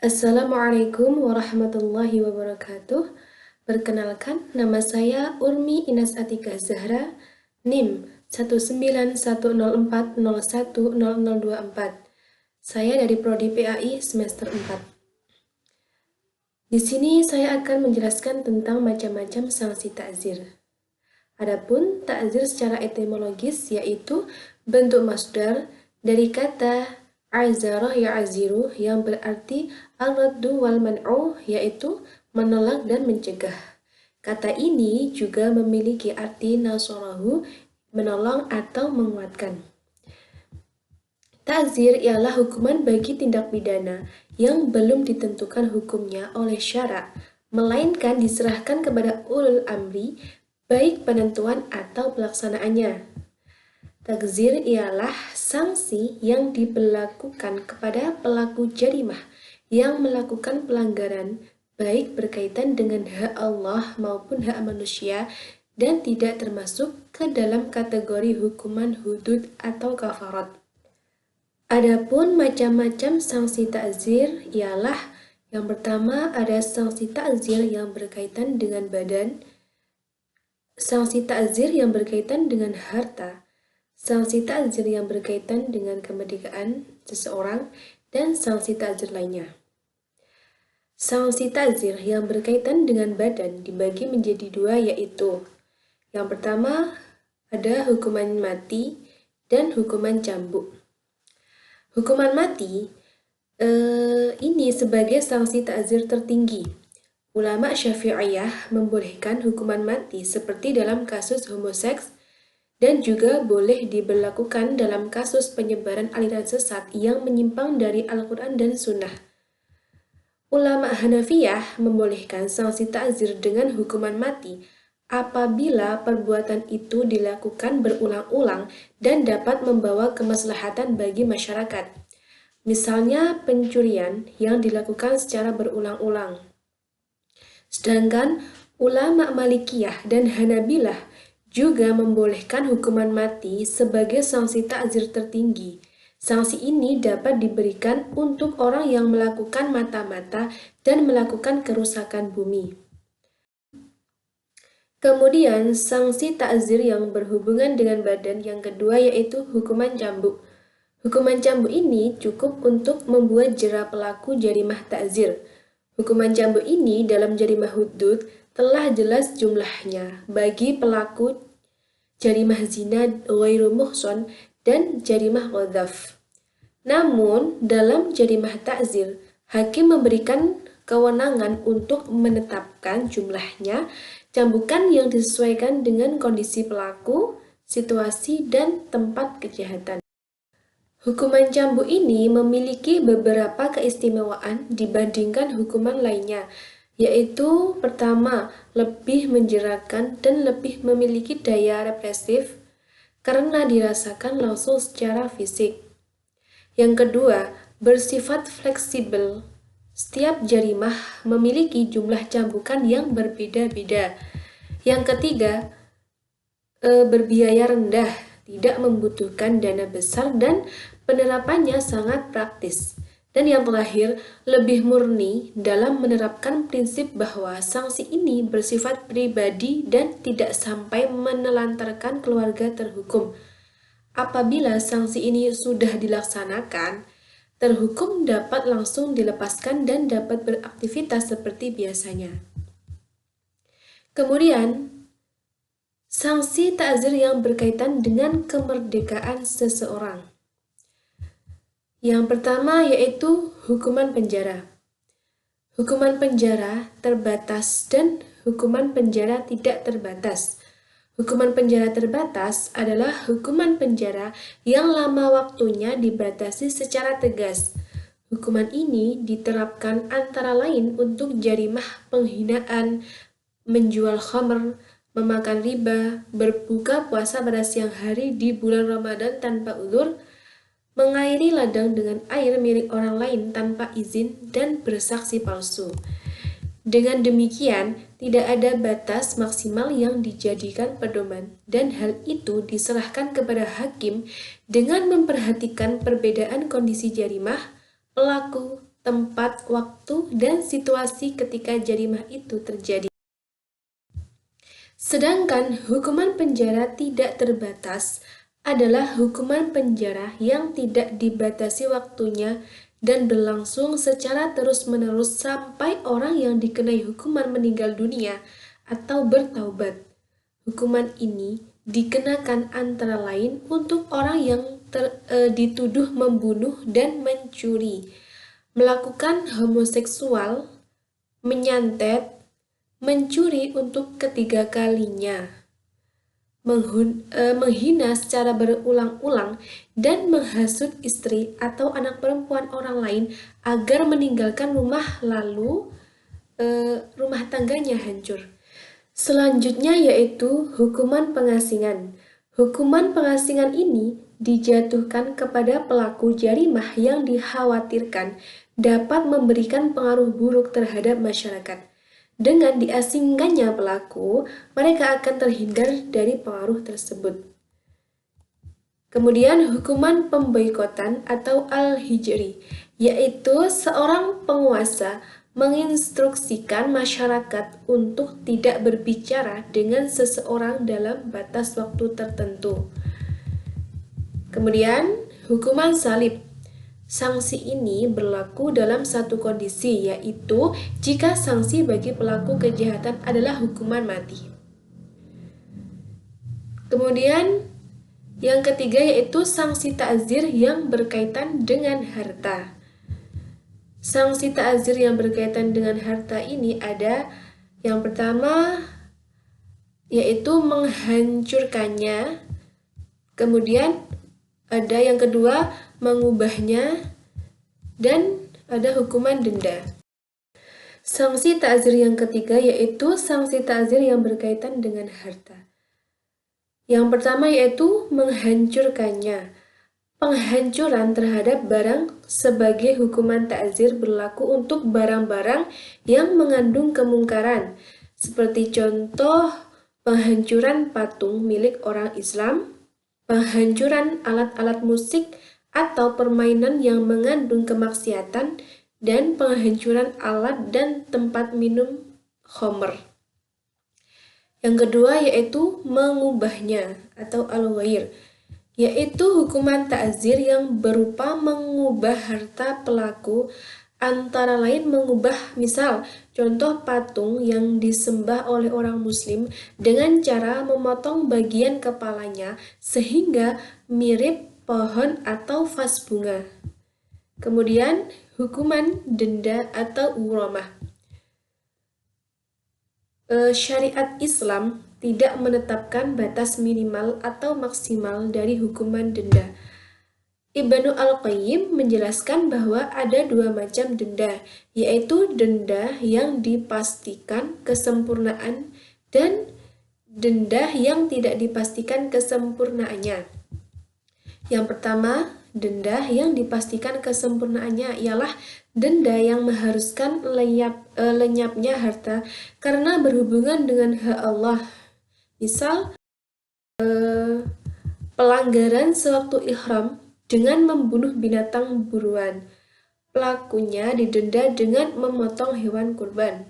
Assalamualaikum warahmatullahi wabarakatuh. Perkenalkan, nama saya Urmi Inas Atika Zahra, NIM 19104010024. Saya dari Prodi PAI semester 4. Di sini saya akan menjelaskan tentang macam-macam sanksi takzir. Adapun takzir secara etimologis yaitu bentuk masdar dari kata azarah ya'aziru yang berarti al-raddu wal man'u, yaitu menolak dan mencegah. Kata ini juga memiliki arti nasarahu, menolong atau menguatkan. Ta'zir ialah hukuman bagi tindak pidana yang belum ditentukan hukumnya oleh syara, melainkan diserahkan kepada ulul amri, baik penentuan atau pelaksanaannya. Takzir ialah sanksi yang diberlakukan kepada pelaku jarimah yang melakukan pelanggaran baik berkaitan dengan hak Allah maupun hak manusia dan tidak termasuk ke dalam kategori hukuman hudud atau kafarat. Adapun macam-macam sanksi takzir ialah yang pertama ada sanksi takzir yang berkaitan dengan badan, sanksi takzir yang berkaitan dengan harta, sanksi takzir yang berkaitan dengan kemerdekaan seseorang, dan sanksi takzir lainnya. Sanksi takzir yang berkaitan dengan badan dibagi menjadi dua, yaitu yang pertama ada hukuman mati dan hukuman cambuk. Hukuman mati ini sebagai sanksi takzir tertinggi. Ulama Syafi'iyah membolehkan hukuman mati seperti dalam kasus homoseks, dan juga boleh diberlakukan dalam kasus penyebaran aliran sesat yang menyimpang dari Al-Quran dan Sunnah. Ulama Hanafiyah membolehkan sanksi takzir dengan hukuman mati apabila perbuatan itu dilakukan berulang-ulang dan dapat membawa kemaslahatan bagi masyarakat. Misalnya pencurian yang dilakukan secara berulang-ulang. Sedangkan ulama Malikiyah dan Hanabilah juga membolehkan hukuman mati sebagai sanksi takzir tertinggi. Sanksi ini dapat diberikan untuk orang yang melakukan mata-mata dan melakukan kerusakan bumi. Kemudian, sanksi takzir yang berhubungan dengan badan yang kedua yaitu hukuman cambuk. Hukuman cambuk ini cukup untuk membuat jera pelaku jarimah takzir. Hukuman cambuk ini dalam jarimah hudud telah jelas jumlahnya bagi pelaku jarimah zina ghairu muhson dan jarimah qadzaf. Namun, dalam jarimah takzir, hakim memberikan kewenangan untuk menetapkan jumlahnya cambukan yang disesuaikan dengan kondisi pelaku, situasi, dan tempat kejahatan. Hukuman cambuk ini memiliki beberapa keistimewaan dibandingkan hukuman lainnya, yaitu pertama, lebih menjerakan dan lebih memiliki daya represif karena dirasakan langsung secara fisik. Yang kedua, bersifat fleksibel. Setiap jarimah memiliki jumlah cambukan yang berbeda-beda. Yang ketiga, berbiaya rendah, tidak membutuhkan dana besar dan penerapannya sangat praktis. Dan yang terakhir, lebih murni dalam menerapkan prinsip bahwa sanksi ini bersifat pribadi dan tidak sampai menelantarkan keluarga terhukum. Apabila sanksi ini sudah dilaksanakan, terhukum dapat langsung dilepaskan dan dapat beraktivitas seperti biasanya. Kemudian, sanksi takzir yang berkaitan dengan kemerdekaan seseorang. Yang pertama yaitu hukuman penjara. Hukuman penjara terbatas dan hukuman penjara tidak terbatas. Hukuman penjara terbatas adalah hukuman penjara yang lama waktunya dibatasi secara tegas. Hukuman ini diterapkan antara lain untuk jarimah penghinaan, menjual khamr, memakan riba, berbuka puasa pada siang hari di bulan Ramadan tanpa uzur, mengairi ladang dengan air milik orang lain tanpa izin, dan bersaksi palsu. Dengan demikian, tidak ada batas maksimal yang dijadikan pedoman, dan hal itu diserahkan kepada hakim dengan memperhatikan perbedaan kondisi jarimah, pelaku, tempat, waktu, dan situasi ketika jarimah itu terjadi. Sedangkan hukuman penjara tidak terbatas adalah hukuman penjara yang tidak dibatasi waktunya dan berlangsung secara terus-menerus sampai orang yang dikenai hukuman meninggal dunia atau bertaubat. Hukuman ini dikenakan antara lain untuk orang yang dituduh membunuh dan mencuri, melakukan homoseksual, menyantet, mencuri untuk ketiga kalinya, menghina secara berulang-ulang, dan menghasut istri atau anak perempuan orang lain agar meninggalkan rumah lalu rumah tangganya hancur. Selanjutnya yaitu hukuman pengasingan. Hukuman pengasingan ini dijatuhkan kepada pelaku jarimah yang dikhawatirkan dapat memberikan pengaruh buruk terhadap masyarakat. Dengan diasingkannya pelaku, mereka akan terhindar dari pengaruh tersebut. Kemudian hukuman pemboikotan atau al-hijri, yaitu seorang penguasa menginstruksikan masyarakat untuk tidak berbicara dengan seseorang dalam batas waktu tertentu. Kemudian hukuman salib. Sanksi ini berlaku dalam satu kondisi, yaitu jika sanksi bagi pelaku kejahatan adalah hukuman mati. Kemudian yang ketiga yaitu sanksi ta'zir yang berkaitan dengan harta. Sanksi ta'zir yang berkaitan dengan harta ini ada yang pertama yaitu menghancurkannya, kemudian ada yang kedua mengubahnya, dan ada hukuman denda. Sanksi ta'zir yang ketiga yaitu sanksi ta'zir yang berkaitan dengan harta. Yang pertama yaitu menghancurkannya. Penghancuran terhadap barang sebagai hukuman ta'zir berlaku untuk barang-barang yang mengandung kemungkaran, seperti contoh penghancuran patung milik orang Islam, penghancuran alat-alat musik atau permainan yang mengandung kemaksiatan, dan penghancuran alat dan tempat minum khamr. Yang kedua yaitu mengubahnya atau al-ghair, yaitu hukuman ta'zir yang berupa mengubah harta pelaku, antara lain mengubah misal contoh patung yang disembah oleh orang muslim dengan cara memotong bagian kepalanya sehingga mirip pohon atau vas bunga. Kemudian hukuman denda atau ghuramah. Syariat Islam tidak menetapkan batas minimal atau maksimal dari hukuman denda. Ibnu Al-Qayyim menjelaskan bahwa ada dua macam denda, yaitu denda yang dipastikan kesempurnaan dan denda yang tidak dipastikan kesempurnaannya. Yang pertama, denda yang dipastikan kesempurnaannya ialah denda yang mengharuskan lenyapnya harta karena berhubungan dengan hak Allah. Misal, pelanggaran sewaktu ihram dengan membunuh binatang buruan. Pelakunya didenda dengan memotong hewan kurban.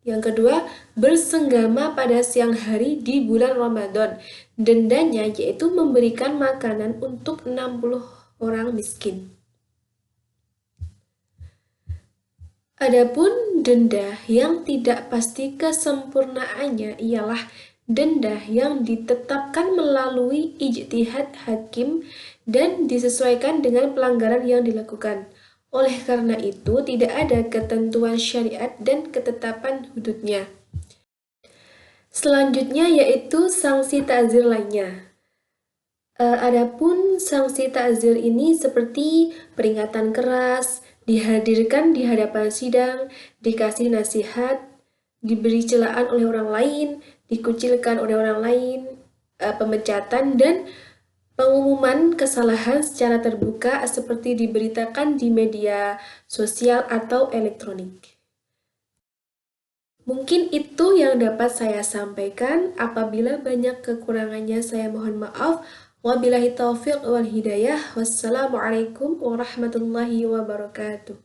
Yang kedua, bersenggama pada siang hari di bulan Ramadan. Dendanya yaitu memberikan makanan untuk 60 orang miskin. Adapun denda yang tidak pasti kesempurnaannya ialah denda yang ditetapkan melalui ijtihad hakim dan disesuaikan dengan pelanggaran yang dilakukan. Oleh karena itu, tidak ada ketentuan syariat dan ketetapan hududnya. Selanjutnya yaitu sanksi ta'zir lainnya. Adapun sanksi ta'zir ini seperti peringatan keras, dihadirkan di hadapan sidang, dikasih nasihat, diberi celaan oleh orang lain, dikucilkan oleh orang lain, pemecatan, dan pengumuman kesalahan secara terbuka seperti diberitakan di media sosial atau elektronik. Mungkin itu yang dapat saya sampaikan. Apabila banyak kekurangannya saya mohon maaf. Wabillahi taufiq wal hidayah. Wassalamualaikum warahmatullahi wabarakatuh.